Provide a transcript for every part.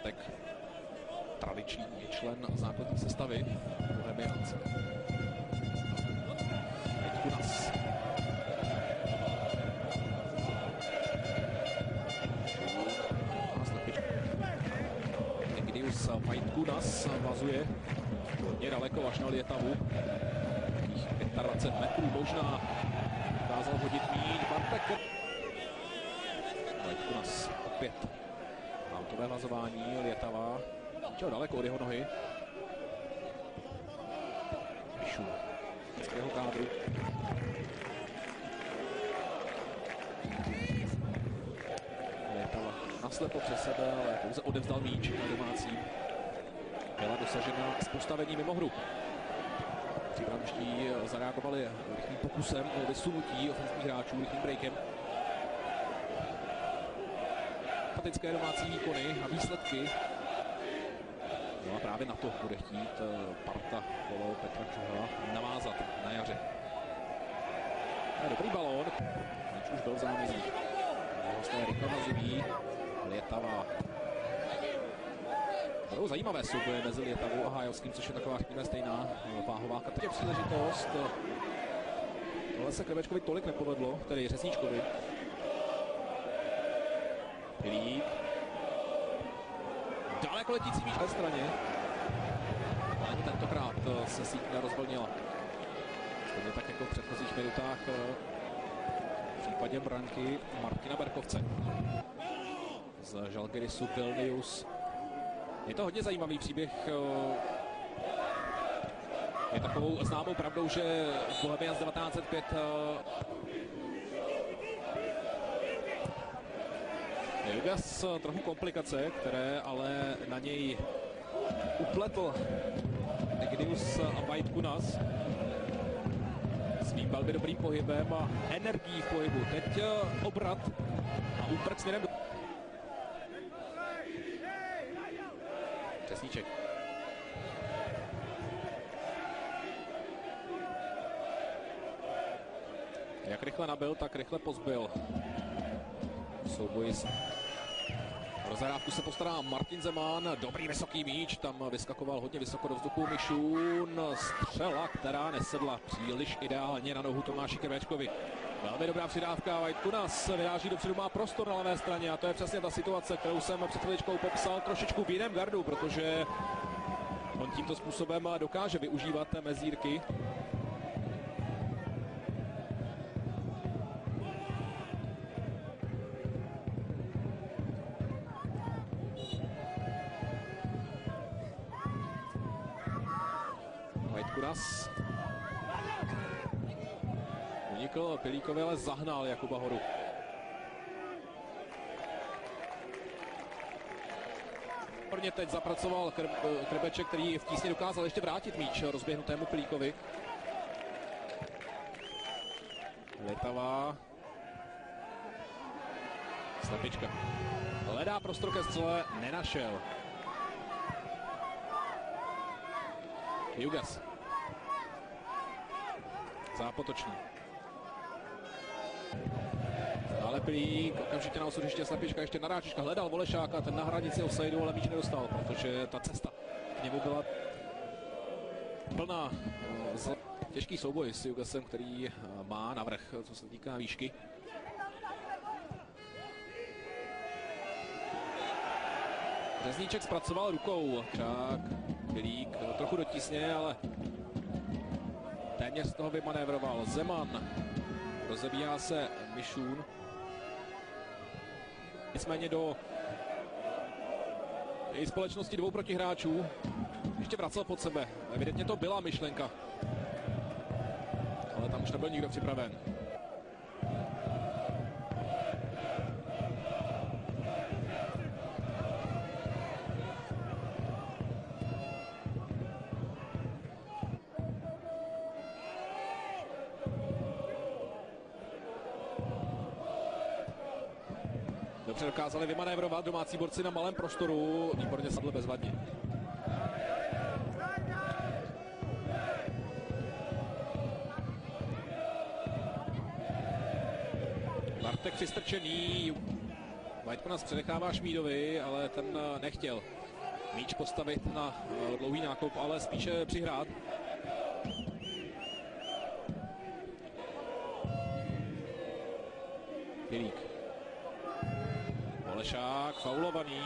Tak tradiční člen základní sestavy Bohemians. Vaitkunas. Egidius Vaitkunas vazuje hodně daleko až na Lietavu. 25 metrů možná dokázal hodit míč. Bartek. Vaitkunas opět. Autové vazování, Lietava. Čeho daleko od jeho nohy. Mišun. Českého kádru. Lietava naslepo přes sebe, ale pouze odevzdal míč na domácí. Byla dosažena z postavení mimo hru. Příbramští zareagovali rychlým pokusem o vysunutí ofenzivních hráčů, rychlým breakem. Statické domácí výkony a výsledky. No a právě na to bude chtít parta kolo Petra Čuha navázat na jaře. Dobrý balón, míč už byl v zámezích. Hosté rychle nazují. Lietava. Budou zajímavé souboje mezi Lietavou a Hájovským, což je taková, řekněme, stejná váhová kategorie. Příležitost. Tohle se Krvečkovi tolik nepovedlo, tedy Řezníčkovi. Pilík. Daleko letící míč ve straně. Ale tentokrát se síť nerozvolnila. Stejně tak jako v předchozích minutách v případě branky Martina Berkovce. Z Žalgirisu Vilnius. Je to hodně zajímavý příběh. Je takovou známou pravdou, že Bohemians 1905 Jugas trochu komplikace, které ale na něj upletl Egidius Vaitkunas svým velmi dobrým pohybem a energií v pohybu. Teď obrat a úprk směrem do... Řezníček. Jak rychle nabil, tak rychle pozbyl. Souboj s... Pro zahrávku se postará Martin Zeman. Dobrý vysoký míč, tam vyskakoval hodně vysoko do vzduchu Mišun. Střela, která nesedla příliš ideálně na nohu Tomáši Krvečkovi. Velmi dobrá přidávka, Vaitkunas vyráží dopředu, má prostor na levé straně a to je přesně ta situace, kterou jsem před chviličkou popsal trošičku v jiném gardu, protože on tímto způsobem dokáže využívat mezírky. Vaitkunas unikl Pilíkovi, ale zahnal Jakuba Horu. Prvně teď zapracoval Krbeček, který v tísni dokázal ještě vrátit míč rozběhnutému Pilíkovi. Lietava. Slepička. Hledá prostor ke střele, nenašel. Jugas. Zápotočný. Ale Pilík, okamžitě na osudiště, Slepička ještě narážička, hledal Volešáka, ten na hranici offsideu, ale míč nedostal, protože ta cesta k němu byla plná těžký souboj s Jugasem, který má navrch, co se týká výšky. Řezníček zpracoval rukou, Čák, Pilík, trochu do tísně, ale téměř z toho vymanévroval Zeman. Rozebíhá se Mišun. Nicméně do její společnosti dvou protihráčů ještě vracel pod sebe. Evidentně to byla myšlenka. Ale tam už nebyl nikdo připraven. Dobře dokázali vymanévrovat domácí borci na malém prostoru. Výborně sadl bezvadně. Bartek přistrčený. Vajtko nás předechává Šmídovi, ale ten nechtěl míč postavit na dlouhý nákop, ale spíše přihrát. Pilík. Olešák, faulovaný.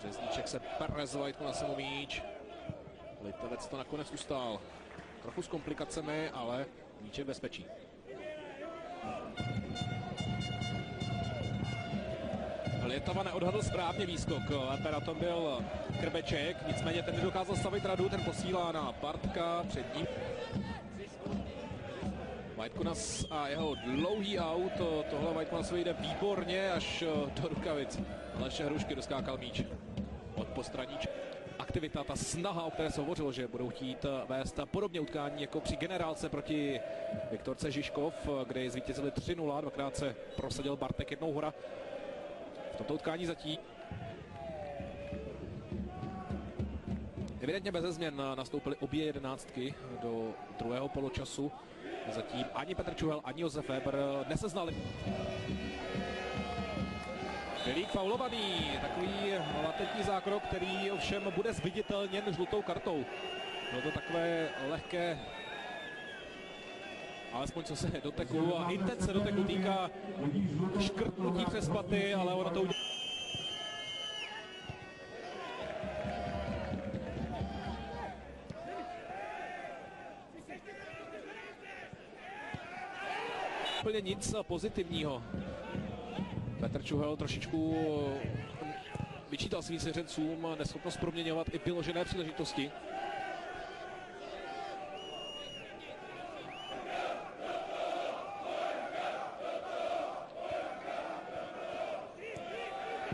Řezníček se pere z Vajtku na samou míč. Litevec to nakonec ustál. Trochu s komplikacemi, ale míč je v bezpečí. Litava neodhadl správně výskok. Lépe na tom byl Krbeček, nicméně ten nedokázal stavit radu, ten posílá na Bartka před ním. Vajtkunas a jeho dlouhý aut, tohle Vajtkunasovi jde výborně až do rukavic. Aleš Hrušky doskákal míč od postraníčka. Aktivita, ta snaha, o které se hovořilo, že budou chtít vést podobně utkání jako při generálce proti Viktorce Žižkov, kde zvítězili 3-0, dvakrát se prosadil Bartek, jednou hora. V tomto utkání zatím evidentně beze změn nastoupily obě jedenáctky do druhého poločasu. Zatím ani Petr Čuhel, ani Josef Weber neseznali. Pilík faulovaný, takový latentní zákrok, který ovšem bude zviditelněn žlutou kartou. Bylo to takové lehké, alespoň co se doteku a intence doteku týká, škrtnutí přes paty, ale ono to udělá. Úplně nic pozitivního. Petr Čuhel trošičku vyčítal svým svěřencům neschopnost proměňovat i vyložené příležitosti.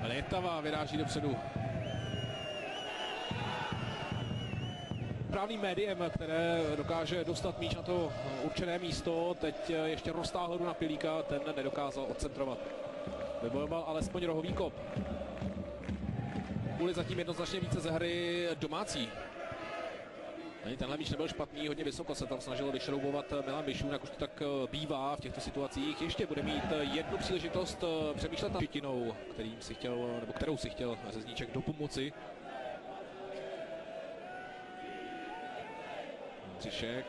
Litava vyráží dopředu. Právným médiem, které dokáže dostat míč na to určené místo, teď ještě roztáhl na Pilíka, ten nedokázal odcentrovat. Vybojoval alespoň rohový kop. Kvůli zatím jednoznačně více ze hry domácí. Ani tenhle míč nebyl špatný, hodně vysoko se tam snažil vyšroubovat Milan Bišůn, jak už to tak bývá v těchto situacích. Ještě bude mít jednu příležitost přemýšlet nad Štětinou, kterou si chtěl Řezníček dopomoci. Třišek.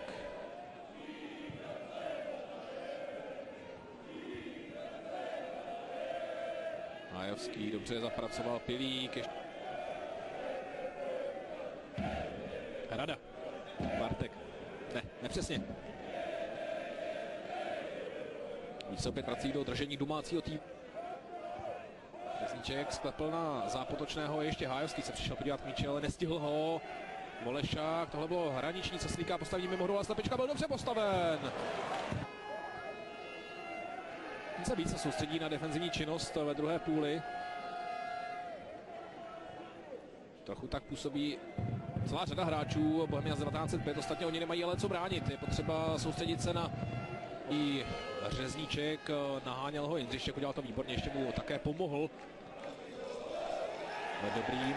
Hájovský dobře zapracoval, Pilík. Rada. Bartek. Ne, nepřesně. Víc se opět vrací do držení domácího týmu. Řezníček sklepl na zápotočného, ještě Hájovský se přišel podívat k míči, ale nestihl ho. Volešák, tohle bylo hraniční, co slíká postavení mimo hru, ale Slepečka byl dobře postaven. On se více soustředí na defenzivní činnost ve druhé půli. Trochu tak působí celá řada hráčů Bohemia 1905, ostatně oni nemají ale co bránit. Je potřeba soustředit se na i Řezníček, naháněl ho Jindřišek, udělal to výborně, ještě mu také pomohl dobrým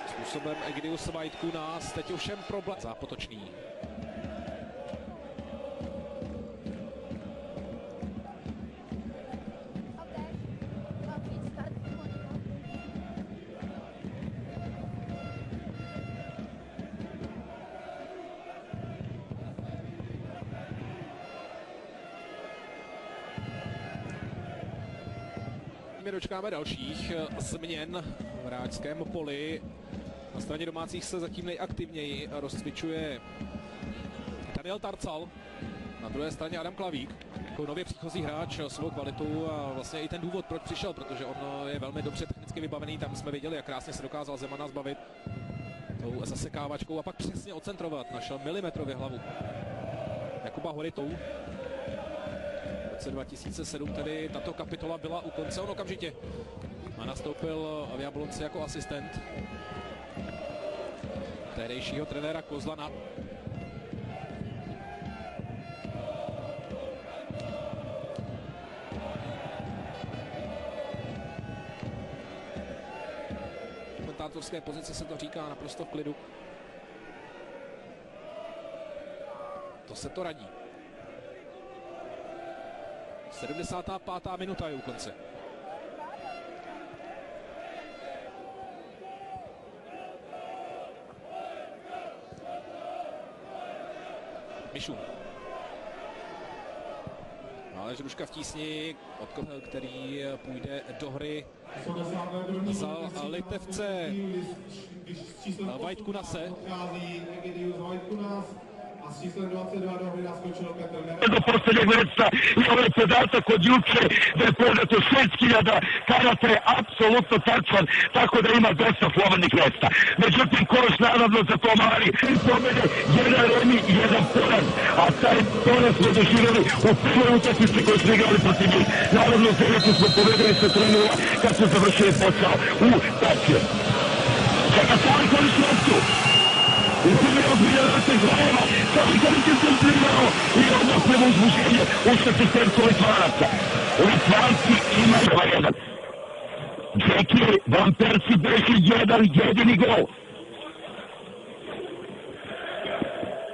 způsobem Egidius Vajtkunas, teď ovšem problém zápotočný. My dočkáme dalších změn v hráčském poli. Na straně domácích se zatím nejaktivněji rozcvičuje Daniel Tarcal. Na druhé straně Adam Klavík, jako nově příchozí hráč, svou kvalitu a vlastně i ten důvod, proč přišel, protože on je velmi dobře technicky vybavený. Tam jsme viděli, jak krásně se dokázal Zemana zbavit tou zasekávačkou a pak přesně odcentrovat. Našel milimetrově hlavu Jakuba Horitou. V roce 2007 tedy tato kapitola byla u konce, on okamžitě a nastoupil v Jablonci jako asistent tehdejšího trenéra Kozlana. Komentátorské pozice se to říká naprosto v klidu. To se to radí. 75. minuta je u konce. Mišun. Ale Žruška v tísni, který půjde do hry za Litevce. Vajtkunase. A s číslem 22 do hry naskočilo Petr Nerad. Do poslednjeg mjesta i ovaj podatak od juče da je prodato 6.000 karata je apsolutno tačan, tako da ima dosta slobodnih mjesta. Međutim, koš naravno za to mali pobjede, jedan remi i jedan poraz, a taj poraz smo doživjeli u prvoj utakmici koju smo igrali protiv njih. Naravno, Zenicu smo pobjedili sa 3-0 kad smo završili posao u Tačiju. Čeka Sali koriš loptu. I prvi odbijavate glava, Saviković je se izbirao i odmah prvo uzbuženje u šestisterku Litvanaca. Litvanci imaju 2-1. Džeki, Van Persi beži jedan jedini gol.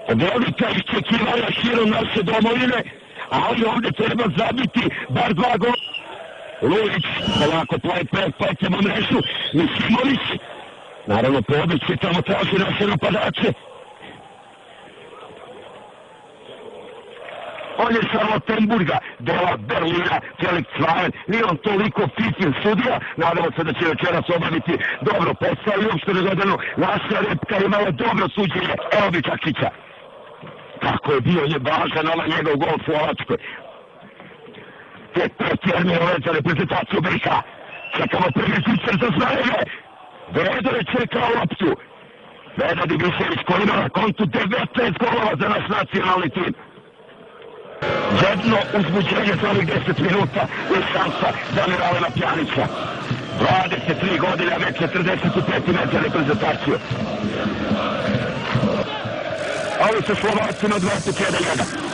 Velika iščekivanja širom naše domovine, ali ovdje treba zabiti bar 2 gola. Lulić, polako plećemo mrežu, Misimović. Naravno, Pobić je tamo traži naše napadače. On je sa Rotenburga, dela Berlina, Felix Cvajen. Nije on toliko fitin sudija. Nadamo se da će večeras obaviti dobro posao i uopšte gledano naša repka imala dobro suđenje. Evo bi Čakića. Kako je bio važan ovaj njegov gol u Slovačkoj. Te pretjerni ove za reprezentaciju BiH. Čekamo prvi zicer za Zmajeve. Vedo je čekao loptu. Vedo Dibišević koji ima na kontu 19 golova za naš nacionalni tim. Jedno uzbuđenje za ovih 10 minuta i šansa za Miralema Pjanića. 23 godine, već 45 metra reprezentaciju. Ali sa Slovacima 21-1.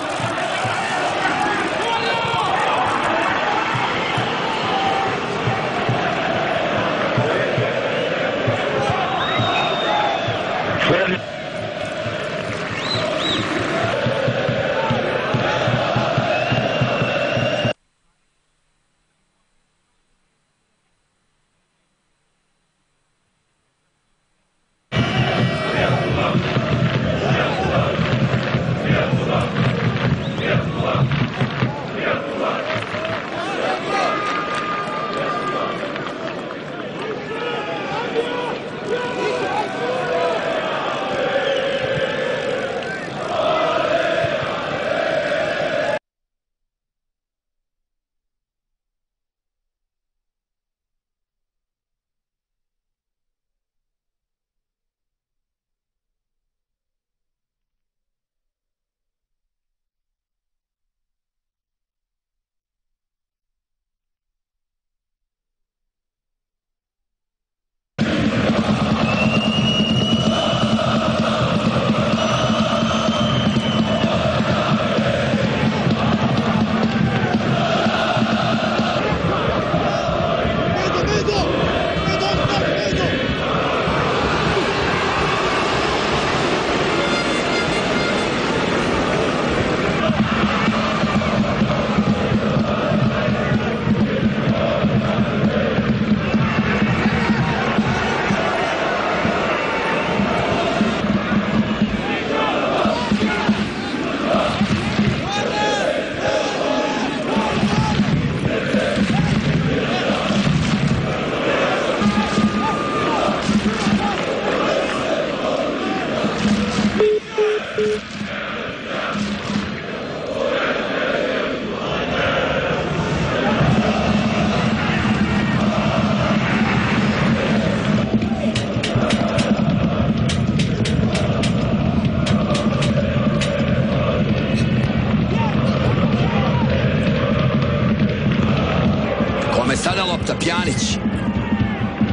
Sada lopta Pjanić.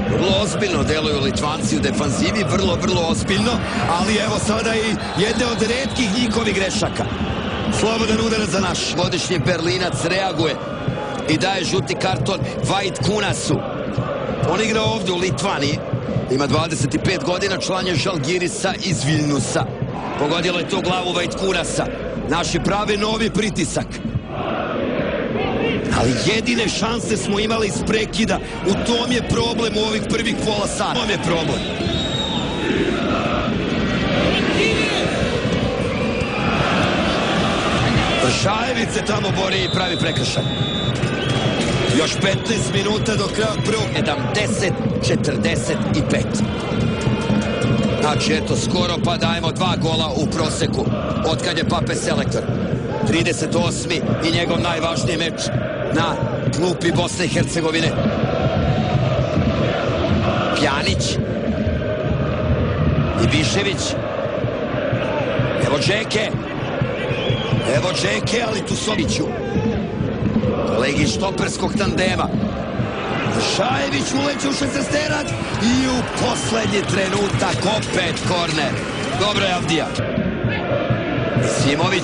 Vrlo ozbiljno deluju Litvanci u defanzivi, vrlo ozbiljno, ali evo sada i jedne od retkih njihovih grešaka. Slobodan udarac za naš. Godišnji Berlinac reaguje i daje žuti karton Vajtkunasu. On igra ovdje u Litvaniji, ima 25 godina, član je Žalgirisa iz Viljnusa. Pogodilo je to glavu Vajtkunasa. Naši prave novi pritisak. Ali jedine šanse smo imali iz prekida. U tom je problem u ovih prvih pola sata. U tom je problem. Vršajević se tamo bori i pravi prekršaj. Još 15 minuta do kraja prvog. 10:45. Znači, eto, skoro pa dajemo 2 gola u proseku. Otkad je Pape selektor. 38. i njegov najvažniji meč na klupi Bosne i Hercegovine. Pjanić. Ibišević. Evo Džeke. Evo Džeke, ali tu Soviću. Kolegi štoperskog tandema. Šajević uleće u 16-terac i u poslednji trenutak opet korner. Dobro je Avdija. Simović.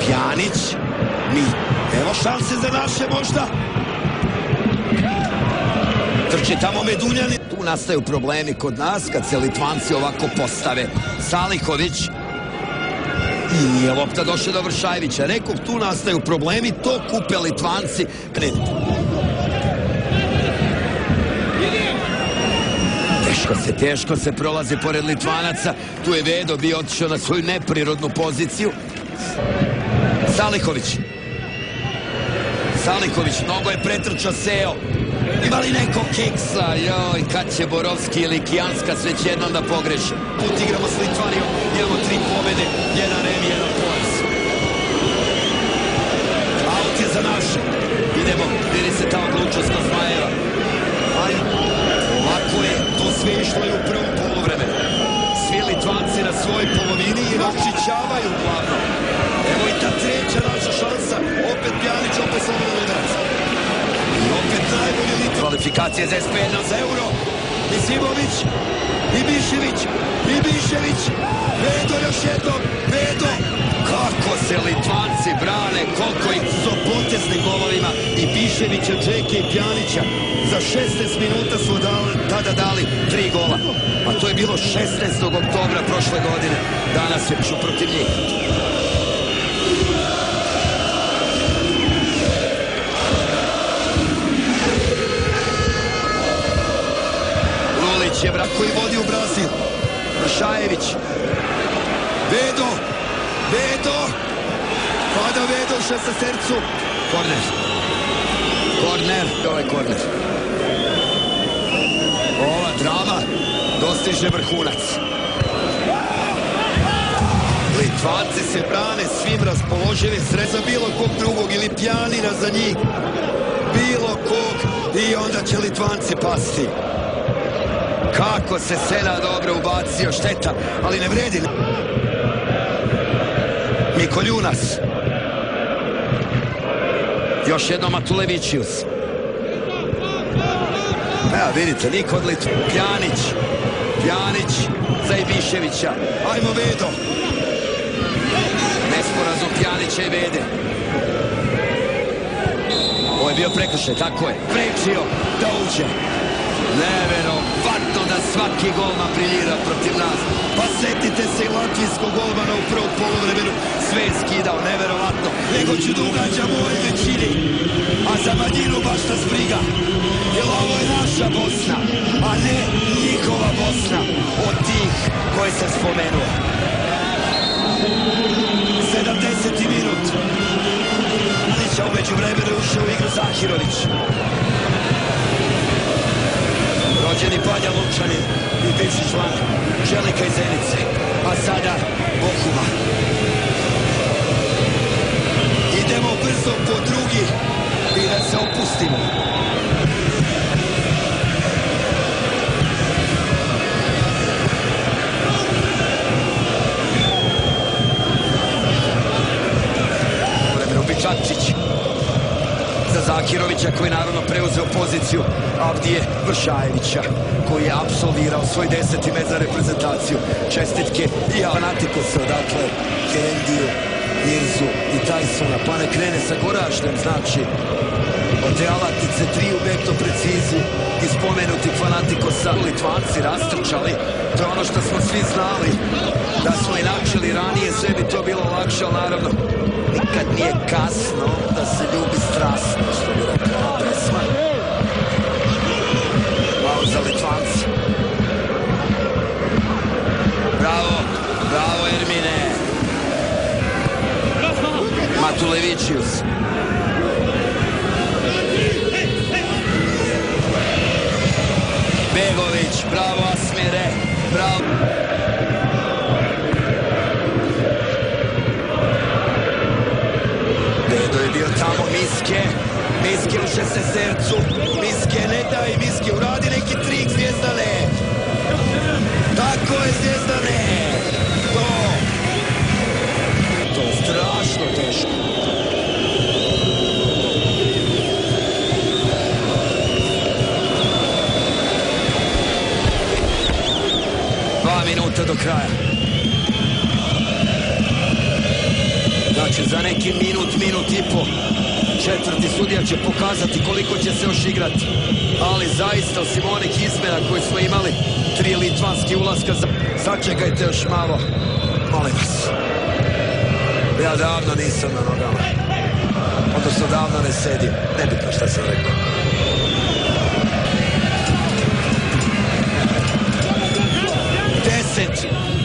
Pjanić. Evo šanse za naše možda. Trči tamo Medunjani. Tu nastaju problemi kod nas kad se Litvanci ovako postave. Saliković. I nije lopta došla do Vršajevića. Rekao, tu nastaju problemi, to kupe Litvanci. Teško se prolazi pored Litvanaca. Tu je Vedo bio otišao na svoju neprirodnu poziciju. Saliković. Mnogo je pretrčao Seo. Ima li nekog kiksa? Joj, kad će Borovski ili Kijanska sve će jednom da pogreše. Put igramo s Litvanijom. Imamo 3 pobjede, 1 remi, 1 poraz. Aut je za naše. Idemo, vidi se ta odlučnost kod Zmajeva. Ovako je to sve išlo i u prvom poluvremenu. Svi Litvanci na svojoj polovini i raščićavaju uglavnom. Evo i ta treća naša šansa. Opet Pjanić, opet Slobodan udarac. I opet najbolji Litvan. Kvalifikacije za SP1 za Euro. I Simović. I Bišević. Vedo još jednom. Vedo. Kako se Litvanci brane. Koliko ih su potesnim golovima. I Biševića, Džeke i Pjanića. Za 16 minuta smo tada dali 3 gola. A to je bilo 16. oktobra prošle godine. Danas je pišu protiv njih. Lulić je koji vodi u Brazil. Vršajević. Vedo. Pada Vedo u 16-tercu. Korner. Ovo je korner. Ova drama dostiže vrhunac. Litvanci se brane svim raspoloživim sredstvom bilo kog drugog ili Pjanina za njih. Bilo kog i onda će Litvanci pasti. Kako se Sena dobro ubacio, šteta, ali ne vredi. Mikoljunas. Još jednom Matulevićius. Evo vidite, niko od Litva. Pjanić za Ibiševića. Ajmo Vedo. Nesporazum Pjanića i Vede. Ovo je bio prekršaj, tako je. Prečio da uđe. Neverovatno da svaki golman briljira protiv nas. Pa setite se i latvijskog golmana u prvom poluvremenu. Sve je skidao, neverovatno. Nego ću da ugađam u ovoj većini. A za manjinu baš nas briga. Jer ovo je naša Bosna, a ne njihova Bosna od tih koje sam spomenuo. 70. minut. Lića umeđu vremenu ušao u igru Zahirović. Rođeni Banja Lučanin i bivši član Čelika iz Zenice. A sada Bohuma. Idemo brzo po drugi i da se opustimo. Vremenu Bičakčić za Zahirovića koji je naravno preuzeo poziciju Avdije Vršajevića koji je apsolvirao svoj 10. met za reprezentaciju. Čestitke i Panathinaikosa odatle Kendiju, Irzu i Tajsona, pa ne krene sa Goraždem, znači Od te alatice 3 u bekto preciziju i spomenuti Fanatikosa. Litvanci rastrčali, to je ono što smo svi znali. Da smo i načeli ranije, sve bi to bilo lakše, ali naravno nikad nije kasno da se ljubi strasno, što bi rekao pesma. Pauza Litvanci. Bravo, bravo Ermine. Matulevičius. Begović, bravo Asmire, bravo. Dedo je bio tamo, Miske u šestercu, Miske ne daj, Miske uradi neki trik Zvijezdane. Tako je Zvijezdane, to je strašno teško. Minuta do kraja. Znači za neki minut i po četvrti sudija će pokazati koliko će se još igrati. Ali zaista osim onih izmjena koje smo imali, 3 litvanski ulaska. Sačekajte još malo, molim vas. Ja davno nisam na nogama. Odnosno davno ne sedim. Nebitno šta sam rekao.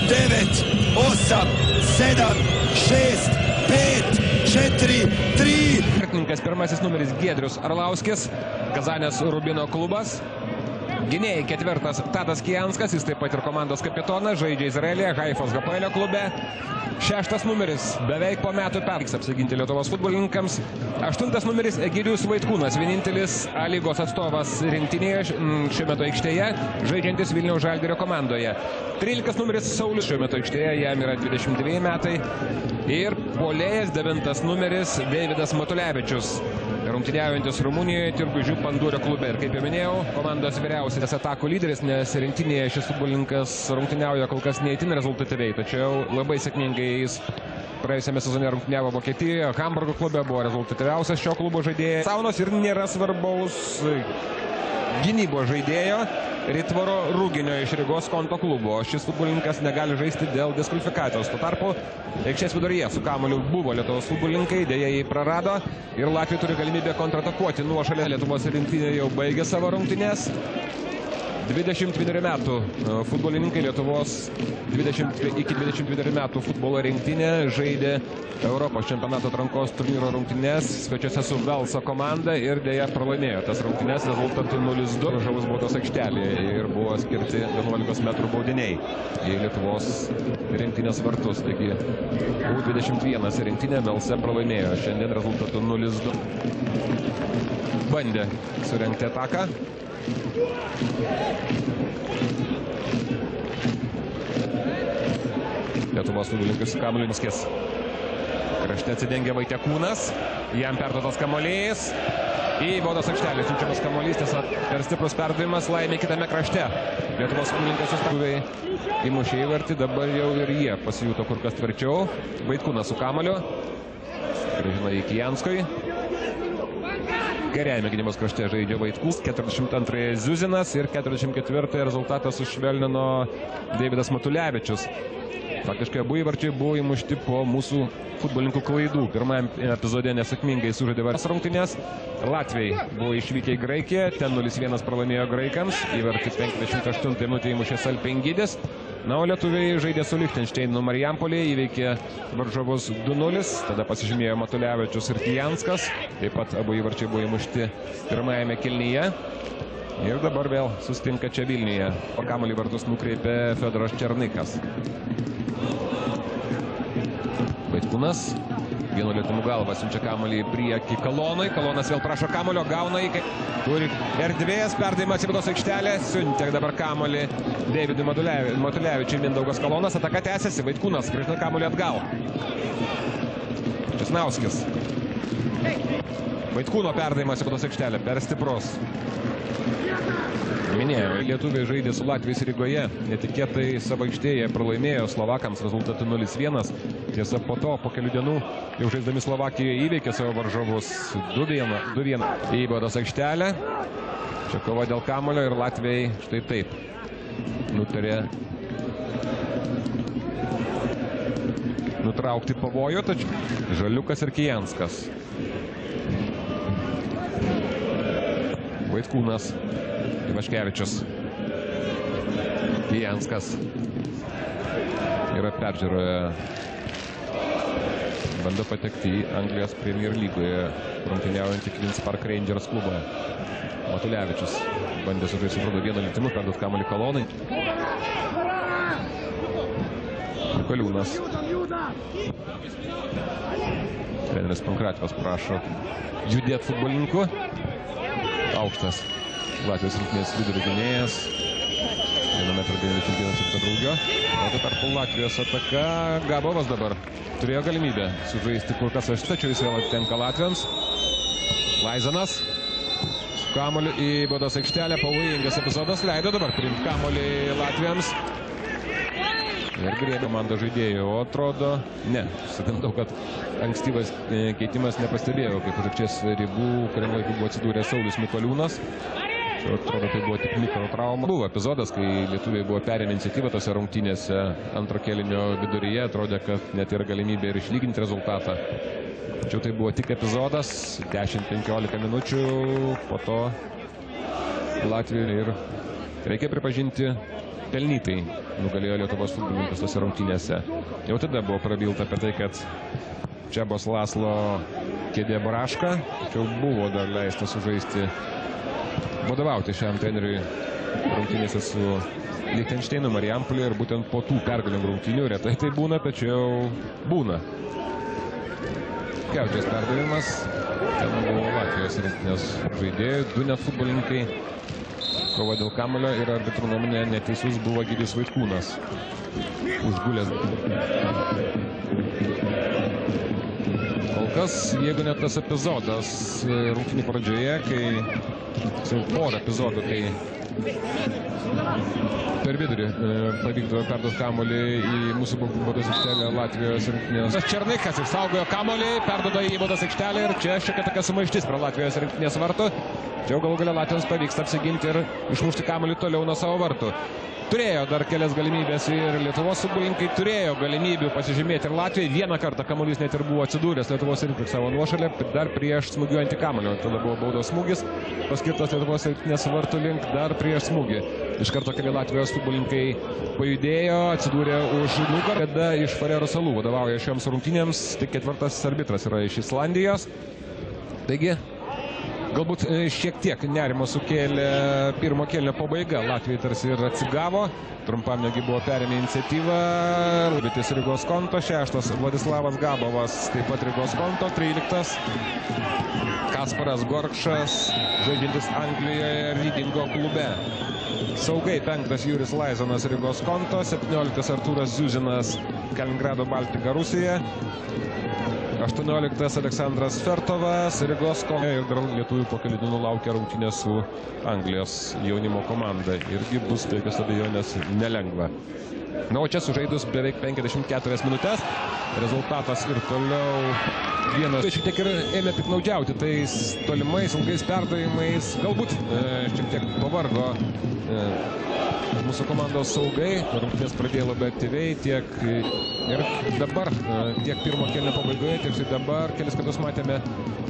Devet, 8, 7, 6, 5, 4, 3. Pirtininkas pirmasis numeris Giedrius Arlauskis, Kazanės Rubino klubas. Gynėjai ketvirtas Tadas Kijanskas, jis taip pat ir komandos kapitonas, žaidžia Izraelyje, Haifos Hapoelio klube. Šeštas numeris beveik po metų perliks apsiginti Lietuvos futbolininkams. Aštuntas numeris Egidijus Vaitkūnas, vienintelis A lygos atstovas rinktinėje šiuo metu aikštėje, žaidžiantis Vilniaus Žalgirio komandoje. 13 numeris Saulius, šiuo metu aikštėje, jam yra 22 metai. Ir puolėjas 9 numeris Deividas Matulevičius, rungtyniaujantis Rumunijoje Tirgužių Pandurio klube. Ir kaip jau minėjau, komandos vyriausias atakų lyderis, nes rinktinėje šis futbolininkas rungtyniauja kol kas neįtin rezultatyviai, tačiau labai sėkmingai jis praėjusiame sezone rungtyniavo Vokietijoje, Hamburgo klube, buvo rezultatyviausias šio klubo žaidėjas. Saunos ir nėra svarbaus gynybos žaidėjo Ritvaro Rūginio iš Rygos Konto klubo. Šis futbolininkas negali žaisti dėl diskvalifikacijos. Tuo tarpu aikštės viduryje su kamuoliu buvo Lietuvos futbolininkai, dėja jį prarado ir Latvija turi galimybę kontratakuoti nuošalę. Lietuvos rinktinė jau baigė savo rungtynes. 21 metų futbolininkai Lietuvos iki 22 metų futbolo rinktinė žaidė Europos čempionato atrankos turnyro rungtynes svečiuose su Velso komanda ir dėja pralaimėjo tas rungtynes rezultatu 0-2 žavus baudos aikštelėje ir buvo skirti 11 metrų baudiniai į Lietuvos rinktinės vartus. Taigi U21 rinktinė Velse pralaimėjo šiandien rezultatu 0-2. Bandė surengti ataką. Lietuvos futbolininkas kamuolininskis. Krašte atsidengia Vaitekūnas. Jam perduotas kamuolys. Į baudos aikštelę siunčiamas kamuolys. Tiesa, per stiprus perdavimas, laimė kitame krašte. Lietuvos futbolininkas sustabuviai įmušė įvartį. Dabar jau ir jie pasijuto kur kas tvirčiau. Vaitkūnas su kamuoliu. Grąžina į Kijanskui. Kairiajame gynybos krašte žaidžia Vaitkus, 42 Ziuzinas ir 44 rezultatą sušvelnino Deividas Matulevičius. Faktiškai abu įvarčiai buvo įmušti po mūsų futbolininkų klaidų. Pirmajam epizode nesėkmingai sužaidė varas rungtynės. Latviai buvo išvykę į Graikiją, ten 0-1 pralaimėjo graikams, įvartį 58 minutę įmušė Salpingidis. Na, o lietuviai žaidė su Lichtensteinu Marijampolėje, įveikė varžovus 2-0, tada pasižymėjo Matulevičius ir Kijanskas, taip pat abu įvarčiai buvo įmušti pirmajame kėlinyje. Ir dabar vėl susitinka čia Vilniuje. O kamuolį vartus nukreipė Fiodoras Černykas. Vaitkūnas vienu lietimu galva siunčia kamuolį į priekį Kalonui. Kalonas vėl prašo kamuolio, gauna į turi erdvės, perdavimas į baudos aikštelę, siuntia dabar kamuolį Deividui Matulevičiui. Mindaugas Kalonas, ataka tęsiasi, Vaitkūnas grįžta kamuolį atgal. Česnauskis. Vaitkūno perdavimas į baudos aikštelę, per stiprus. Minėjau, lietuviai žaidė su Latvijais Rygoje. Netikėtai savo aikštėje pralaimėjo slovakams rezultatu 0-1. Tiesa, po to, po kelių dienų, jau žaisdami Slovakijoje įveikė savo varžovus 2-1 į baudos aikštelę. Čia kova dėl kamuolio ir Latvijai štai taip nutarė nutraukti pavojų, tačiau Žaliukas ir Kijanskas. Vaitkūnas, Ivaškevičius, Kijanskas yra peržiūroje. Bando patekti į Anglijos Premier lygoje rungtyniaujantį Queen's Park Rangers klubą. Matulevičius bandė sužaisti su vienu litimu, perduot kamuolį Kolonai. Kaliūnas. Treneris Pankrativas prašo judėti futbolininkų. Aukštas Latvijos rinktinės vidurio gynėjas. 1,91 m draugio. O tuo tarpu Latvijos ataka. Gabovas dabar turėjo galimybę sužaisti kur kas aštri, tačiau jis vėl atitenka latviams. Laizanas. Kamuolį į baudos aikštelę. Pavojingas epizodas. Leido dabar priimti kamuolį latviams. Ir griebė komandos žaidėjų, o atrodo, ne. Suprantu, kad ankstyvas keitimas nepastebėjo, kaip už aikštės ribų, kuriam laiku buvo atsidūręs Saulius Mikoliūnas. Čia atrodo, tai buvo tik mikrotrauma. Buvo epizodas, kai lietuviai buvo perėmę iniciatyvą tose rungtynėse antro kėlinio viduryje. Atrodė, kad net yra galimybė ir išlyginti rezultatą. Tačiau tai buvo tik epizodas, 10-15 minučių, po to Latvijai ir reikia pripažinti, pelnytai nugalėjo Lietuvos futbolininkus tose rungtynėse. Jau tada buvo prabilta apie tai, kad Čebos Laslo kėdė Baraška, tačiau buvo dar leista sužaisti, vadovauti šiam treneriui rungtynėse su Lichtensteinu, Marijampolė, ir būtent po tų pergalingų rungtynių retai tai būna, tačiau būna. Kiaučias perdavimas, ten buvo Latvijos rinktinės žaidėjai, 2 net futbolininkai. Kova dėl kamuolio ir arbitrų nuomonė neteisus buvo Egidijus Vaitkūnas. Užgulęs. Kol kas, jeigu net tas epizodas rungtynių pradžioje, kai porą epizodų, kai per vidurį pavykdavo perduoti kamuolį į mūsų baudos aikštelę Latvijos rinktinės. Černykas išsaugojo kamuolį, perduoda į baudos aikštelę ir čia šiokia tokia sumaištis prie Latvijos rinktinės vartų. Čia galų galia Latvijos pavyksta apsiginti ir išmušti kamuolį toliau nuo savo vartų. Turėjo dar kelias galimybės ir Lietuvos futbolininkai turėjo galimybių pasižymėti ir Latvijai. Vieną kartą kamuolys net ir buvo atsidūręs Lietuvos rinktinės savo nuošalę, dar prieš smūgiuojantį kamuolį. Tada buvo baudos smūgis, paskirtas Lietuvos rinktinės vartų link dar prieš smūgį. Iš karto keli Latvijos futbolininkai pajudėjo, atsidūrė už nugarą, kada iš Farerų salų vadovauja šioms rungtynėms. Tik ketvirtasis arbitras yra iš Islandijos. Taigi, galbūt šiek tiek nerimo sukėlė pirmo kėlinio pabaiga. Latvijai tarsi ir atsigavo. Trumpam negi buvo perėmė iniciatyvą. Bitis Rygos konto. 6. Vladislavas Gabovas. Taip pat Rygos konto. 13. Kasparas Gorkšas. Žaidžiantis Anglijoje Rydingo klube. Saugai 5. Juris Laizanas Rygos konto. 17. Artūras Ziuzinas Kaliningrado Baltika Rusija. 18. Aleksandras Fertovas, Rygos konto. Ir dar lietuvių po kelių dienų laukia rungtynė su Anglijos jaunimo komanda. Irgi bus be jokios abejonės nelengva. Na, o čia sužaidus beveik 54 minutės. Rezultatas ir toliau vienas. Šiek tiek ir ėmė piknaudžiauti tais tolimais, ilgais perdavimais. Galbūt šiek tiek pavargo mūsų komandos saugai. Rungtynės pradėjo labai aktyviai, tiek ir dabar, tiek pirmo kėlinio pabaigoje, tiek štai dabar kelis kartus matėme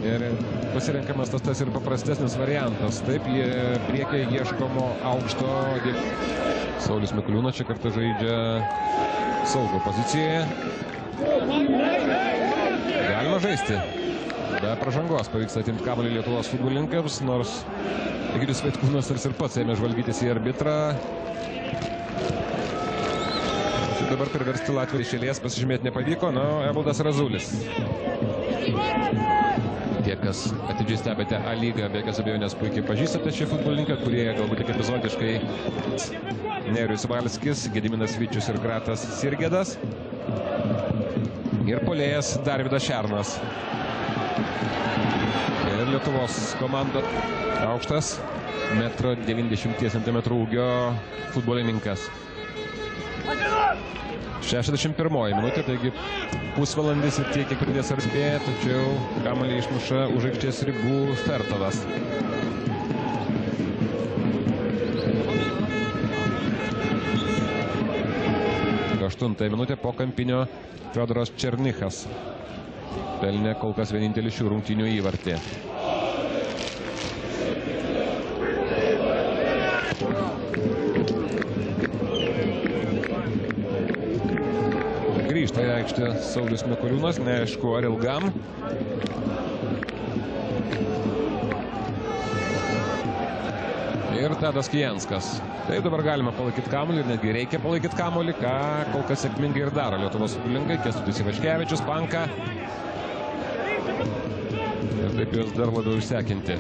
ir pasirenkamas tas ir paprastesnis variantas. Taip, jie priekyje ieškomo aukšto. Saulius Mikoliūnas čia kartą žaidžia saugo pozicijoje. Galima žaisti. Be pražangos pavyksta atimti kamuolį Lietuvos futbolininkams, nors Egidijus Vaitkūnas ir pats ėmė žvalgytis į arbitrą. Dabar priversti Latvijai iš eilės pasižymėti nepavyko, na, Evaldas Razulis. Tie, kas atidžiai stebite A lygą, be jokios abejonės puikiai pažįstate šį futbolininką, kurie galbūt tik epizodiškai Nerijus Valskis, Gediminas Vyčius ir Gratas Sirgedas. Ir puolėjas Darvydas Šernas. Ir Lietuvos komanda. Aukštas, 1,90 m ūgio futbolininkas. 61 minutė, taigi pusvalandis ir tiek, kiek pridės ar spėja, tačiau kamuolį išmuša už aikštės ribų Fertovas. Aštuntąją minutę po kampinio Fiodoras Černychas pelnė kol kas vienintelį šių rungtynių įvartį. Grįžta į aikštę Saulius Mikoliūnas, neaišku ar ilgam. Ir Tadas Kijanskas. Taip, dabar galima palaikyti kamuolį ir netgi reikia palaikyti kamuolį, ką kol kas sėkmingai ir daro Lietuvos futbolininkai. Kęstutis Ivaškevičius, Panka. Ir taip juos dar labiau išsekinti.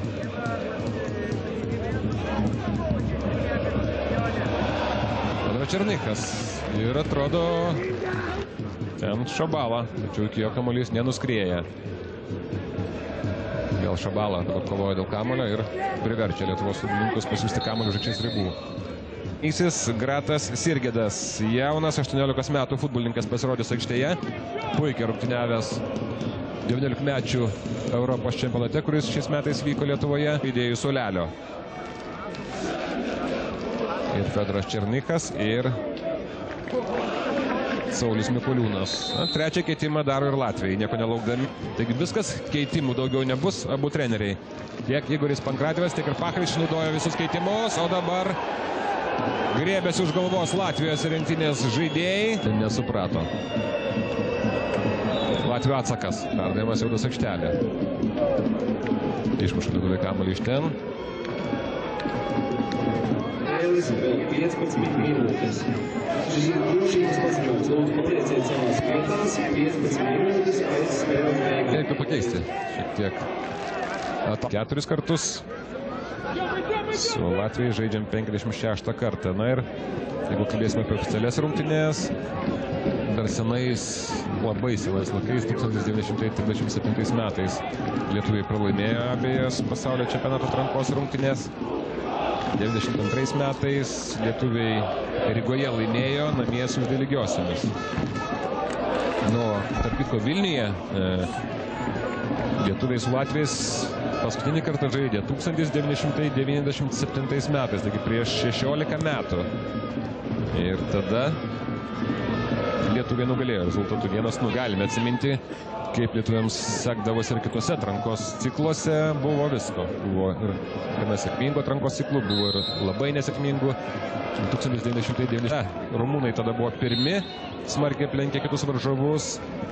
Fiodoras Černychas. Ir atrodo ten Šabala, tačiau iki jo kamuolys nenuskrieja. Vėl Šabala dabar kovoja dėl kamuolio ir priverčia Lietuvos futbolininkus pasiųsti kamuolį už aikštės ribų. Gratas Sirgedas, jaunas 18 metų futbolininkas, pasirodys aikštėje. Puikiai rungtyniavęs 19-mečių Europos čempionate, kuris šiais metais vyko Lietuvoje, idėjų suolelio. Ir Fiodoras Černychas ir Saulius Mikoliūnas. Trečią keitimą daro ir Latvijai, nieko nelaukdami. Taigi viskas, keitimų daugiau nebus, abu treneriai. Tiek Igoris Pankrativas, tiek ir Pachris išnaudojo visus keitimus, o dabar griebėsi už galvos Latvijos rinktinės žaidėjai. Tai nesuprato. Latvijų atsakas, perdavimas Jaudas aikštelė. Išmuša lietuviai kamuolį iš ten. 15 minūtes. Drošības paziņojums. Lūdzu, palieciet savās vietās. 15 minūtes pēc spēles beigām. Reikia pakeisti šiek tiek. 4 kartus. Su Latvijai žaidžiam 56 kartą. Na ir jeigu kalbėsime apie oficialias rungtynės, dar senais, labai senais laikais, 1937 metais lietuviai pralaimėjo abejas pasaulio čempionato atrankos rungtynės. 92 metais lietuviai Rygoje laimėjo namie su lygiosiomis. Nu, tarp kitko Vilniuje lietuviai su Latvijais paskutinį kartą žaidė 1997 metais, taigi prieš 16 metų. Ir tada lietuviai nugalėjo rezultatų 1-0. Galime atsiminti, kaip lietuviams sekdavosi ir kitose atrankos cikluose. Buvo visko. Buvo ir gana sėkmingų atrankos ciklų, buvo ir labai nesėkmingų. 1990 rumūnai tada buvo pirmi, smarkiai aplenkė kitus varžovus,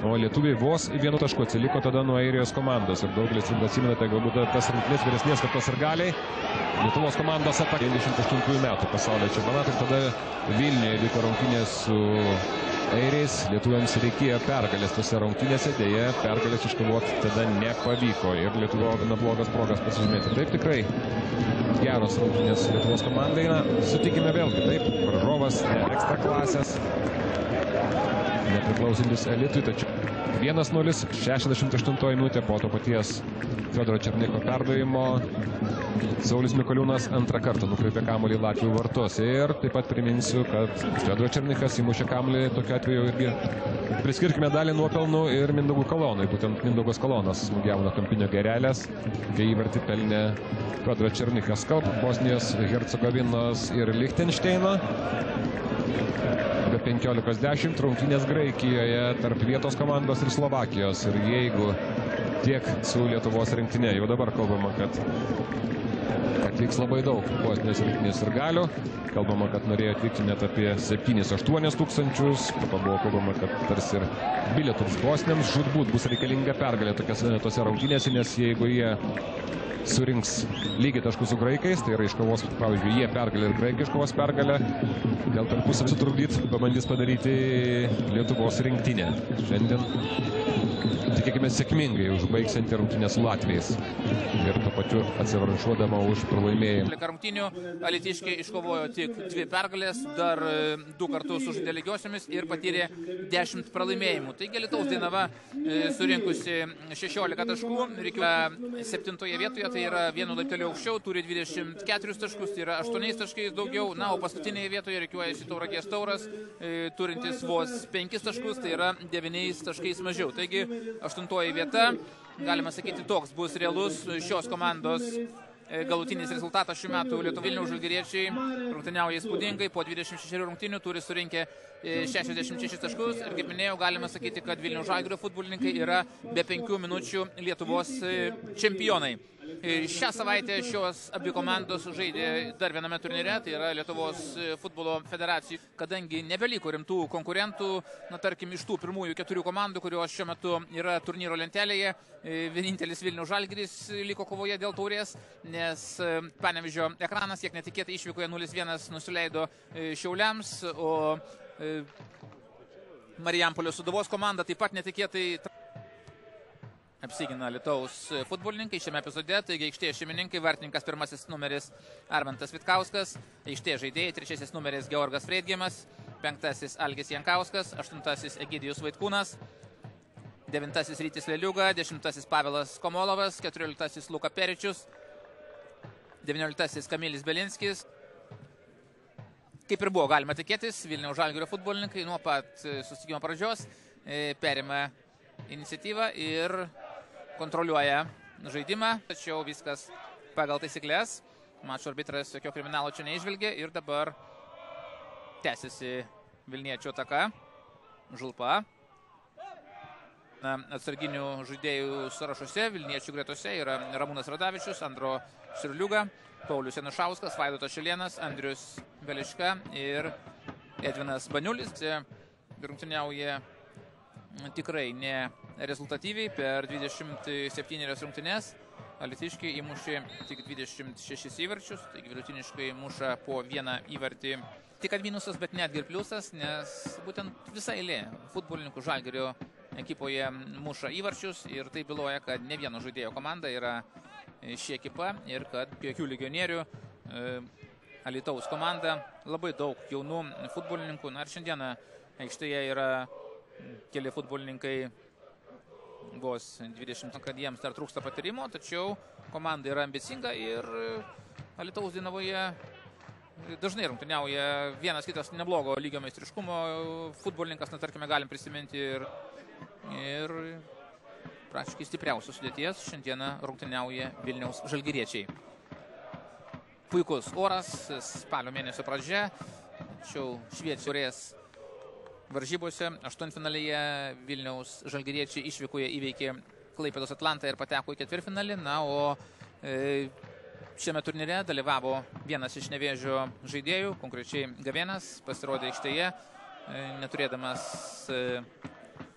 o lietuviai vos 1 tašku atsiliko tada nuo Airijos komandos. Ir daugelis atsimenate galbūt tas rungtynes vyresnės kartos sirgaliai. Lietuvos komandos atakė 98 metų pasaulio čempionatas. Tada Vilniuje vyko rungtynės su airiais. Lietuviams reikėjo pergalės tose rungtynėse, dėja pergalės iškovoti tada nepavyko ir Lietuvo gana blogas progas pasižymėti. Taip, tikrai geros rungtynės Lietuvos komandai. Na, sutikime vėlgi, taip, varžovas ekstra klasės, nepriklausantis elitui, tačiau 1-0, 68 minutė po to paties Fiodoro Černycho perdavimo. Saulius Mikoliūnas antrą kartą nukreipė kamuolį į Latvių vartus. Ir taip pat priminsiu, kad Fiodoras Černychas įmušė kamuolį tokiu atveju irgi priskirkime dalį nuopelnų ir Mindaugui Kalonui. Būtent Mindaugas Kalonas smūgiavo nuo kampinio gerelės, kai įvartį pelnė Fiodoras Černychas. Bosnijos, Hercegovinos ir Lichtenšteino. Be 15:10 rungtynės Graikijoje tarp vietos komandos ir Slovakijos. Ir jeigu tiek su Lietuvos rinktinė, jau dabar kalbama, kad atvyks labai daug Bosnijos rinktinės sirgalių. Kalbama, kad norėjo atvykti net apie 7-8 tūkstančius. Po to buvo kalbama, kad tarsi ir bilietams bosniams žūtbūt bus reikalinga pergalė tose rungtynėse, nes jeigu jie surinks lygiai taškus su graikais, tai yra iškovos, pavyzdžiui, jie pergalę ir graikai iškovos pergalę. Gal tarpusavį sutrukdyti, pabandys padaryti Lietuvos rinktinę. Šiandien, tikėkime, sėkmingai užbaigsianti rungtynę su latviais ir tuo pačiu atsivaranšuodama už pralaimėjimą. Rungtynių alytiškiai iškovojo tik 2 pergalės, dar 2 kartus sužaidė lygiosiomis ir patyrė 10 pralaimėjimų. Taigi Alytaus Dainava surinkusi 16 taškų, reikia 7 vietoje, tai yra 1 laipteliu aukščiau, turi 24 taškus, tai yra 8 taškais daugiau, na, o paskutinėje vietoje reikiuojasi Tauragės Tauras, turintis vos 5 taškus, tai yra 9 taškais mažiau. Taigi 8 vieta, galima sakyti, toks bus realus šios komandos galutinis rezultatas šių metų. Vilniaus Žalgiriečiai rungtyniauja įspūdingai, po 26 rungtynių turi surinkę 66 taškus ir, kaip minėjau, galima sakyti, kad Vilniaus Žalgirio futbolininkai yra be 5 minučių Lietuvos čempionai. Šią savaitę šios abi komandos žaidė dar viename turnyre, tai yra Lietuvos futbolo federacijų, kadangi nebeliko rimtų konkurentų, na, tarkim, iš tų pirmųjų 4 komandų, kurios šiuo metu yra turnyro lentelėje, vienintelis Vilniaus Žalgiris liko kovoje dėl taurės, nes Panevėžio Ekranas kiek netikėtai išvykoje 0-1 nusileido Šiauliams, o Marijampolio Sūduvos komanda taip pat netikėtai apsigina Alytaus futbolininkai šiame epizode. Taigi aikštėje šeimininkai, vartininkas 1 numeris Armantas Vitkauskas, aikštėje žaidėjai 3 numeris Georgas Freidgimas, 5 Algis Jankauskas, 8 Egidijus Vaitkūnas, 9 Rytis Leliuga, 10 Pavelas Komolovas, 14 Luka Peričius, 19 Kamilis Belinskis. Kaip ir buvo galima tikėtis, Vilniaus Žalgirio futbolininkai nuo pat susitikimo pradžios perima iniciatyvą ir kontroliuoja žaidimą, tačiau viskas pagal taisyklės. Mačo arbitras jokio kriminalo čia neižvelgė ir dabar tęsiasi Vilniečių ataka. Žulpa. Atsarginių žaidėjų sąrašuose, Vilniečių gretose yra Ramūnas Radavičius, Andro Širliuga, Paulius Janušauskas, Vaidotas Šilėnas, Andrius Veliška ir Edvinas Baniulis. Rungtyniauja tikrai ne rezultatyviai, per 27 rungtynes alytiškiai įmušė tik 26 įvarčius, taigi vidutiniškai muša po 1 įvartį. Tik kad minusas, bet netgi ir pliusas, nes būtent visa eilė futbolininkų Žalgirio ekipoje muša įvarčius ir tai byloja, kad ne vieno žaidėjo komanda yra ši ekipa ir kad jokių legionierių Alytaus komanda, labai daug jaunų futbolininkų. Na ir šiandieną aikštėje yra keli futbolininkai vos 20, kad jiems dar trūksta patyrimo, tačiau komanda yra ambicinga ir Alytaus Dainavoje dažnai rungtyniauja vienas kitas neblogo lygio meistriškumo futbolininkas, na, tarkime, galim prisiminti ir praktiškai stipriausios sudėties šiandieną rungtyniauja Vilniaus Žalgiriečiai. Puikus oras, spalio mėnesio pradžia, tačiau šviečiurės varžybose. Aštuntfinalyje Vilniaus Žalgiriečiai išvykoje įveikė Klaipėdos Atlantą ir pateko į ketvirtfinalį. Na, o šiame turnyre dalyvavo vienas iš Nevėžio žaidėjų, konkrečiai Gavėnas, pasirodė aikštėje, neturėdamas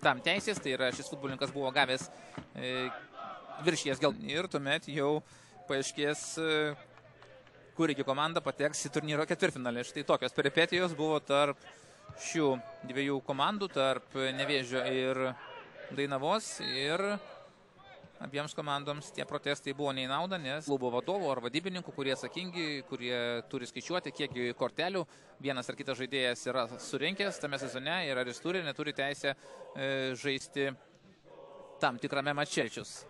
tam teisės, tai yra šis futbolininkas buvo gavęs viršijas ir tuomet jau paaiškės, kurigi komanda pateks į turnyro ketvirtfinalį. Štai tokios peripetijos buvo tarp šių dviejų komandų, tarp Nevėžio ir Dainavos, ir abiems komandoms tie protestai buvo ne į naudą, nes klubo vadovų ar vadybininkų, kurie atsakingi, kurie turi skaičiuoti, kiek kortelių vienas ar kitas žaidėjas yra surinkęs tame sezone ir ar jis turi, neturi teisę žaisti tam tikrame mačelčius.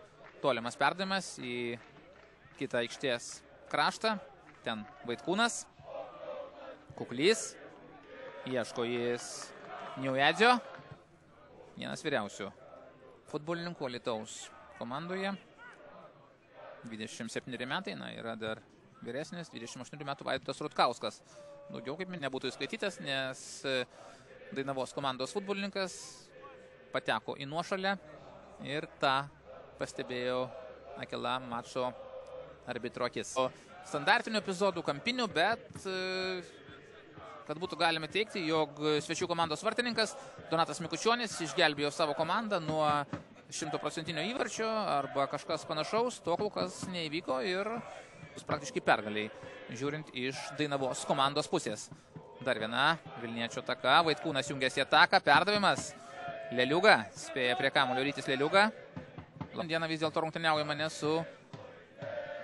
Tolimas perdavimas į kitą aikštės kraštą, ten Vaitkūnas, Kuklys, ieško jis Niuedzio, vienas vyriausių futbolininkų Alytaus komandoje, 27 metai, na, yra dar vyresnis, 28 metų Vaidotas Rutkauskas. Daugiau kaip nebūtų įskaitytas, nes Dainavos komandos futbolininkas pateko į nuošalę ir tą pastebėjo akila mačo arbitro akis. Standartinių epizodų, kampinių, bet kad būtų galima teikti, jog svečių komandos vartininkas Donatas Mikučionis išgelbėjo savo komandą nuo 100% įvarčio arba kažkas panašaus, to kol kas neįvyko ir praktiškai pergaliai, žiūrint iš Dainavos komandos pusės. Dar viena vilniečio ataka, Vaitkūnas jungiasi ataką, perdavimas. Leliuga spėja prie kamuolio Rytis Leliuga. Dieną vis dėlto rungtyniaujama ne su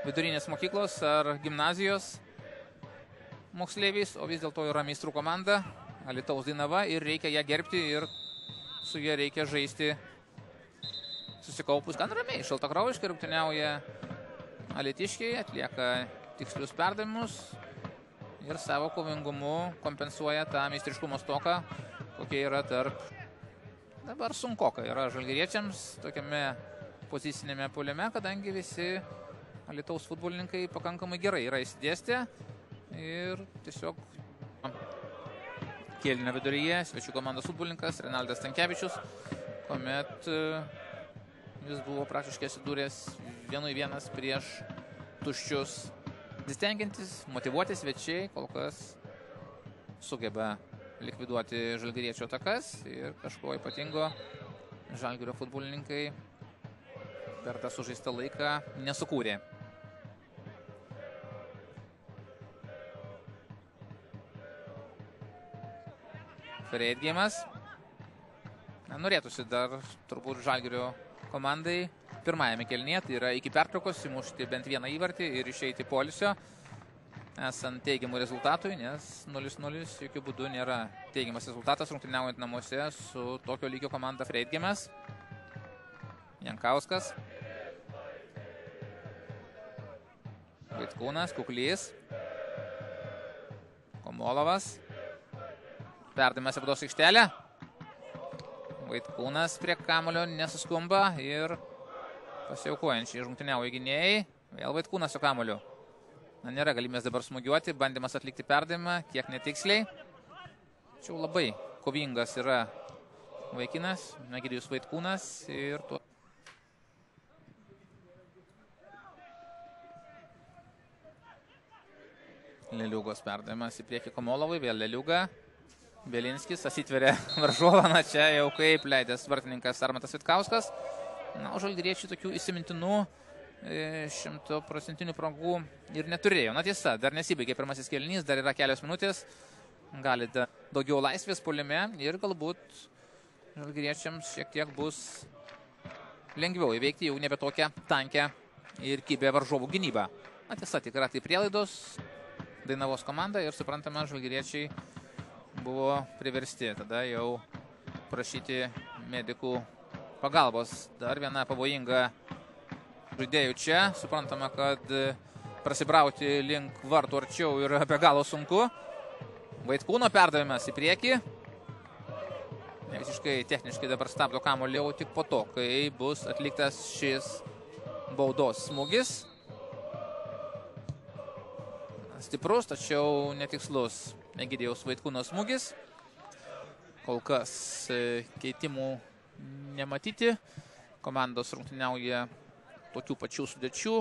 vidurinės mokyklos ar gimnazijos moksleiviais, o vis dėlto yra meistrų komanda Alytaus Dainava ir reikia ją gerbti ir su jie reikia žaisti susikaupus gan ramiai. Šaltakraujiškai rungtyniauja alytiškiai, atlieka tikslius perdavimus ir savo kovingumu kompensuoja tą meistriškumo stoką, kokie yra tarp. Dabar sunkoka yra žalgiriečiams tokiame pozicinėme puolime, kadangi visi Alytaus futbolininkai pakankamai gerai yra įsidėstę ir tiesiog kėlinio viduryje svečių komandos futbolininkas Renaldas Stankevičius, kuomet jis buvo praktiškai atsidūręs 1-1 prieš tuščius. Distengiantis, motyvuoti svečiai kol kas sugeba likviduoti žalgiriečio atakas ir kažko ypatingo Žalgirio futbolininkai per tą sužaistą laiką nesukūrė. Freidgeimas. Norėtųsi dar turbūt Žalgirio komandai pirmajame kėlinyje, tai yra iki pertraukos įmušti bent vieną įvartį ir išeiti poilsio, esant teigiamų rezultatui, nes 0-0 jokių būdų nėra teigiamas rezultatas rungtyniaujant namuose su tokio lygio komanda. Freidgeimas, Jankauskas, Vaitkūnas, Kuklys, Komolovas, perdavimas į baudos aikštelę. Vaitkūnas prie kamuolio nesuskumba ir pasiaukojančiai rungtyniauja gynėjai. Vėl Vaitkūnas su kamuoliu. Nėra galimės dabar smūgiuoti, bandymas atlikti perdavimą, kiek netiksliai. Tačiau labai kovingas yra vaikinas, Egidijus Vaitkūnas ir tuo. Leliugos perdavimas į priekį Komolovui, vėl Leliuga. Belinskis asitveria varžovą, čia jau kaip leidęs vartininkas Armantas Vitkauskas. O žalgiriečiai tokių įsimintinų 100% progų ir neturėjo. Tiesa, dar nesibaigė pirmasis kėlinys, dar yra kelios minutės. Galite daugiau laisvės puolime ir galbūt žalgiriečiams šiek tiek bus lengviau įveikti jau nebe tokią tankę ir kibę varžovų gynybą. Tiesa, tikrai tai prielaidos Dainavos komanda ir suprantama, žalgiriečiai buvo priversti tada jau prašyti medikų pagalbos. Dar viena pavojinga žaidėjų čia. Suprantama, kad prasibrauti link vartų arčiau yra be galo sunku. Vaitkūno perdavimas į priekį. Visiškai techniškai dabar stabdo kamuolį jau tik po to, kai bus atliktas šis baudos smūgis. Stiprus, tačiau netikslus Egidijaus Vaitkūno smūgis. Kol kas keitimų nematyti. Komandos rungtyniauja tokių pačių sudėčių.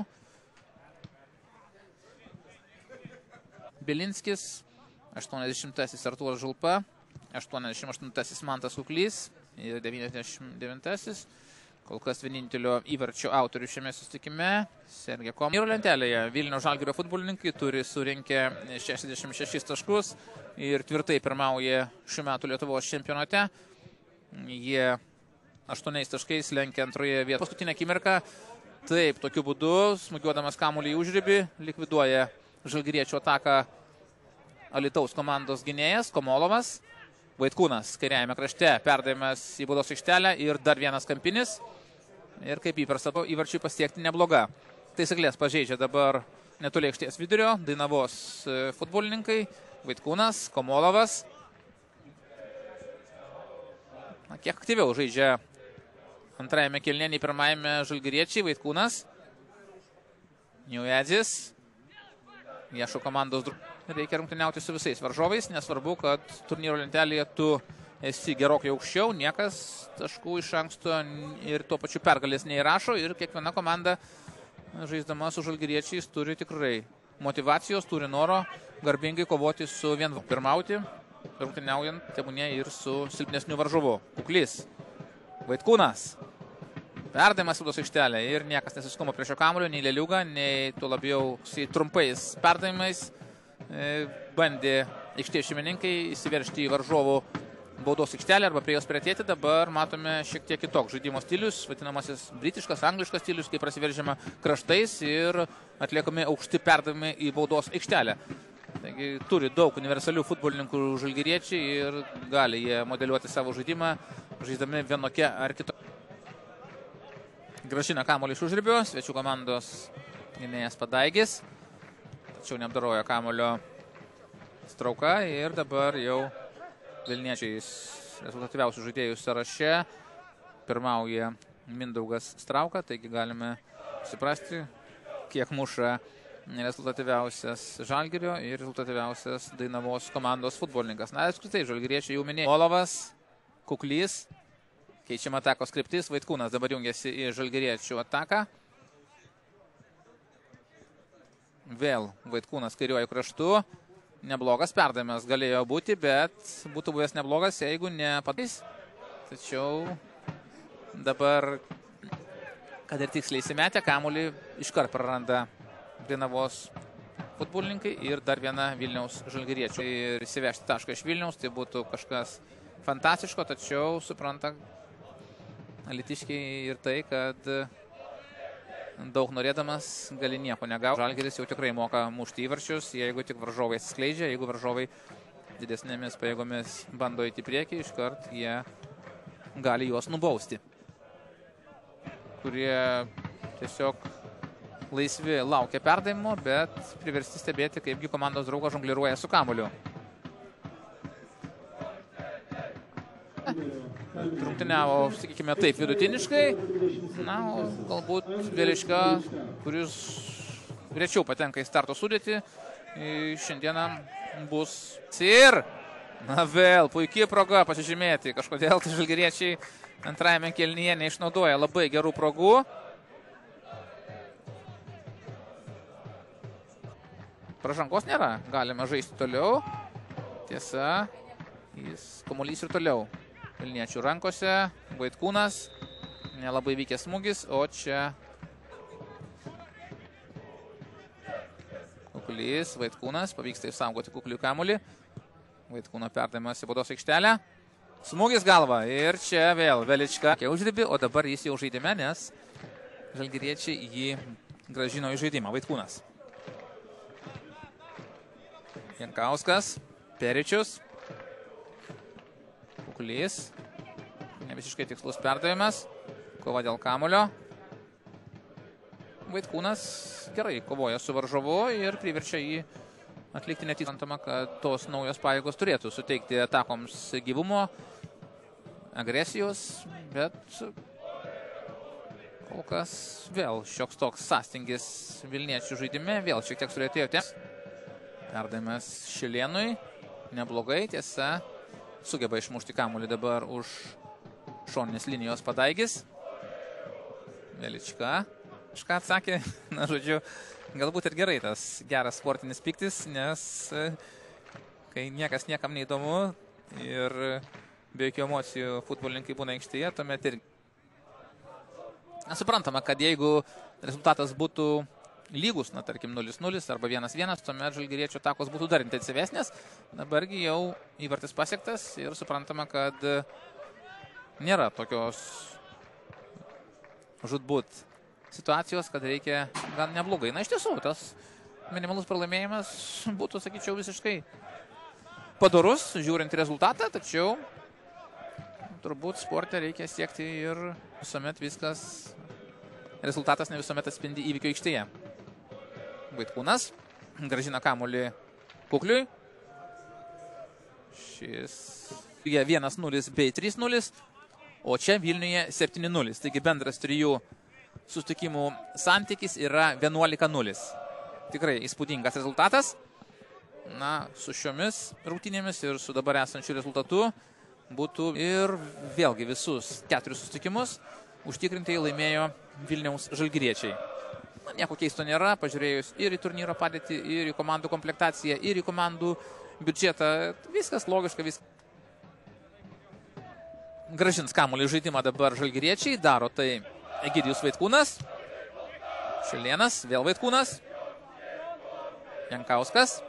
Belinskis, 80-asis Artūras Žulpa, 88-asis Mantas Kuklys ir 99-asis. Kol kas vienintelio įvarčio autorių šiame susitikime Sergej Kom. Ir lentelėje Vilniaus Žalgirio futbolininkai turi surinkę 66 taškus ir tvirtai pirmauja šių metų Lietuvos čempionate. Jie 8 taškais lenkia antroje vietoje. Paskutinę akimirką, taip, tokiu būdu, smūgiuodamas kamuolį į užribį, likviduoja žalgiriečio ataką Alytaus komandos gynėjas Komolovas. Vaitkūnas kairiajame krašte, perdavimas į baudos aikštelę ir dar vienas kampinis. Ir kaip įprasta, įvarčiui pasiekti nebloga. Taisyklės pažeidžia dabar netoli aikštės vidurio Dainavos futbolininkai. Vaitkūnas, Komolovas. Kiek aktyviau žaidžia antrajame kėlinyje nei pirmajame žalgiriečiai. Vaitkūnas. Niujadzis. Ieško komandos. Reikia rungtyniauti su visais varžovais, nesvarbu, kad turnyro lentelėje tu esi gerokai aukščiau, niekas taškų iš anksto ir tuo pačiu pergalės neįrašo ir kiekviena komanda žaisdama su žalgiriečiais turi tikrai motivacijos, turi noro garbingai kovoti su vienu pirmauti, rungtyniaujant tebūnie ir su silpnesniu varžovu. Kuklys, Vaitkūnas, Perdavimas baudos aikštelė ir niekas nesuskuma prie šio kamuolio, nei Leliuga, nei tuo labiau su trumpais perdavimais. Bandė aikštės šeimininkai įsiveržti į varžovų baudos aikštelę arba prie jos priartėti. Dabar matome šiek tiek kitoks žaidimo stilius, vadinamasis britiškas, angliškas stilius, kai prasiveržiama kraštais ir atliekami aukšti perdavimai į baudos aikštelę. Taigi turi daug universalių futbolininkų žalgiriečiai ir gali jie modeliuoti savo žaidimą, žaisdami vienokia ar kitokia. Grąžina kamuolį iš užribio, svečių komandos gynėjas Padaigis, tačiau neapdorojo kamuolio Strauka ir dabar jau Vilniečiais rezultatyviausių žaidėjų sąraše pirmauja Mindaugas Strauka, taigi galime suprasti, kiek muša rezultatyviausias Žalgirio ir rezultatyviausias Dainavos komandos futbolininkas. Na, apskritai, žalgiriečiai jau minėjo. Olovas, Kuklys, keičiama atakos kryptis, Vaitkūnas dabar jungiasi į žalgiriečių ataką. Vėl Vaitkūnas kairiuoju kraštu. Neblogas perdavimas galėjo būti, bet būtų buvęs neblogas, jeigu ne patys. Tačiau dabar, kad ir tiksliai įsimetę, kamuolį iškart praranda Dainavos futbolininkai ir dar viena Vilniaus žalgiriečių. Ir įsivežti tašką iš Vilniaus, tai būtų kažkas fantastiško, tačiau supranta alytiškiai ir tai, kad daug norėdamas gali nieko negauti. Žalgiris jau tikrai moka mušti įvarčius, jeigu tik varžovai atsiskleidžia, jeigu varžovai didesnėmis pajėgomis bando įti priekį, iškart jie gali juos nubausti. Kurie tiesiog laisvi laukia perdavimo, bet priversti stebėti, kaipgi komandos draugas žongliruoja su kamuoliu. Rungtyniavo, sakykime taip, vidutiniškai. Na, o galbūt Velička, kuris rečiau patenka į starto sudėtį, šiandieną bus ir, na vėl, puikiai proga pasižymėti. Kažkodėl tai žalgiriečiai antrajame kėlinyje neišnaudoja labai gerų progų. Pražangos nėra, galime žaisti toliau. Tiesa, kamuolys ir toliau Vilniečių rankose. Vaitkūnas, nelabai vykęs smūgis, o čia Kuklys, Vaitkūnas, pavyksta išsaugoti Kuklių kamuolį. Vaitkūno perdavimas į baudos aikštelę. Smūgis galva ir čia vėl Velička užribį, o dabar jis jau žaidime, nes žalgiriečiai jį grąžino į žaidimą. Vaitkūnas. Jankauskas, Peričius, Kuklys, ne visiškai tikslus perdavimas, kova dėl kamulio. Vaitkūnas gerai kovoja su varžovu ir priverčia jį atlikti netikantama, kad tos naujos pajėgos turėtų suteikti atakoms gyvumo, agresijos, bet kol kas vėl šioks toks sąstingis Vilniečių žaidime, vėl šiek tiek sulėtėjo temps. Perdavimas Šilėnui, neblogai, tiesa, sugeba išmušti kamuolį dabar už šoninės linijos Padaigis. Velička kažką atsakė, na žodžiu, galbūt ir gerai tas geras sportinis pyktis, nes kai niekas niekam neįdomu ir be jokių emocijų futbolininkai būna aikštėje, tuomet ir suprantama, kad jeigu rezultatas būtų lygus, na tarkim 0-0 arba 1-1, tuomet žalgiriečių atakos būtų dar intensyvesnės. Dabargi jau įvartis pasiektas ir suprantama, kad nėra tokios žūtbūt situacijos, kad reikia gan neblogai. Na iš tiesų, tas minimalus pralaimėjimas būtų, sakyčiau, visiškai padorus, žiūrint rezultatą, tačiau turbūt sporte reikia siekti ir visuomet viskas, rezultatas ne visuomet atspindi įvykio aikštėje. Vaitkūnas grąžina kamuolį Kukliui. Šis 1-0 bei 3-0, o čia Vilniuje 7-0. Taigi bendras trijų susitikimų santykis yra 11-0. Tikrai įspūdingas rezultatas. Na, su šiomis rungtynėmis ir su dabar esančiu rezultatu būtų ir vėlgi visus 4 susitikimus užtikrintai laimėjo Vilniaus žalgiriečiai. Na, nieko keisto nėra, pažiūrėjus ir į turnyro padėtį, ir į komandų komplektaciją, ir į komandų biudžetą. Viskas logiška, viskas. Grąžins kamuolį žaidimą dabar žalgiriečiai, daro tai Egidijus Vaitkūnas. Šilėnas, vėl Vaitkūnas. Jankauskas.